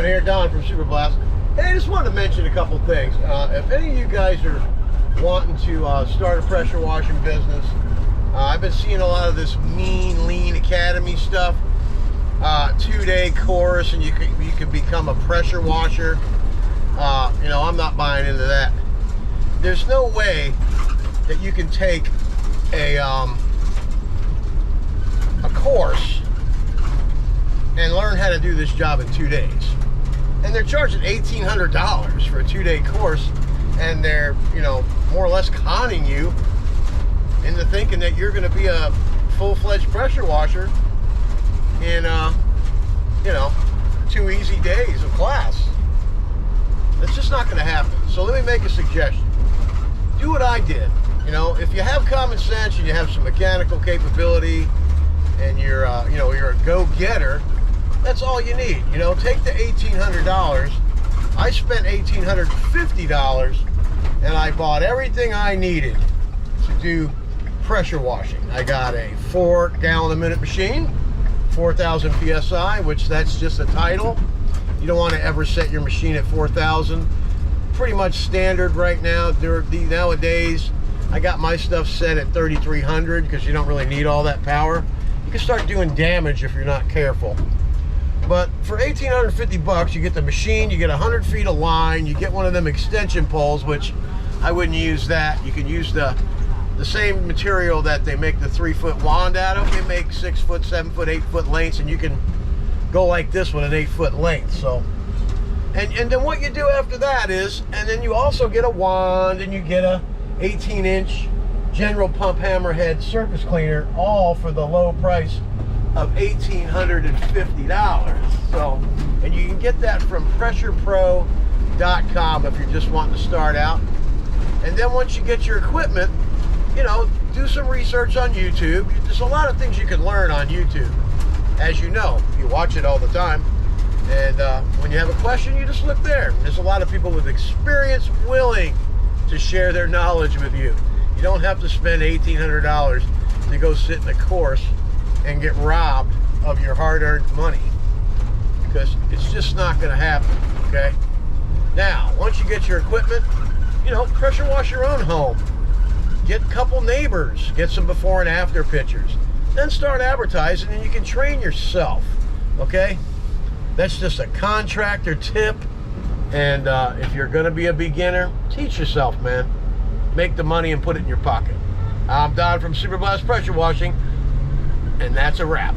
here, Don from Super Blast. Hey, I just wanted to mention a couple things. If any of you guys are wanting to start a pressure washing business, I've been seeing a lot of this Mean Lean Academy stuff. 2-day course, and you could become a pressure washer. You know, I'm not buying into that. There's no way that you can take a course and learn how to do this job in 2 days. And they're charging $1,800 for a 2-day course, and they're, you know, more or less conning you into thinking that you're going to be a full-fledged pressure washer in, you know, 2 easy days of class. It's just not going to happen. So let me make a suggestion. Do what I did. You know, if you have common sense and you have some mechanical capability, and you're, you know, you're a go-getter, that's all you need. You know, take the $1,800. I spent $1,850, and I bought everything I needed to do pressure washing. I got a 4-gallon-a-minute machine, 4,000 PSI, which that's just a title. You don't want to ever set your machine at 4,000. Pretty much standard right now. Nowadays, I got my stuff set at 3,300 because you don't really need all that power. You can start doing damage if you're not careful. But for $1,850, you get the machine, you get 100 feet of line, you get one of them extension poles, which I wouldn't use that. You can use the same material that they make the 3-foot wand out of. They make 6-foot, 7-foot, 8-foot lengths, and you can go like this with an 8-foot length. So, and then what you do after that is, and then you also get a wand, and you get a 18-inch General Pump Hammerhead surface cleaner, all for the low price of $1,850. So, and you can get that from pressurepro.com if you're just wanting to start out. And then once you get your equipment, you know, do some research on YouTube. There's a lot of things you can learn on YouTube, as you know. You watch it all the time. And when you have a question, you just look there. There's a lot of people with experience willing to share their knowledge with you. You don't have to spend $1,800 to go sit in a course and get robbed of your hard-earned money, because it's just not going to happen, okay? Now, once you get your equipment, you know, pressure wash your own home. Get a couple neighbors, get some before and after pictures. Then start advertising, and you can train yourself, okay? That's just a contractor tip. And if you're going to be a beginner, teach yourself, man. Make the money and put it in your pocket. I'm Don from Super Blast Pressure Washing, and that's a wrap.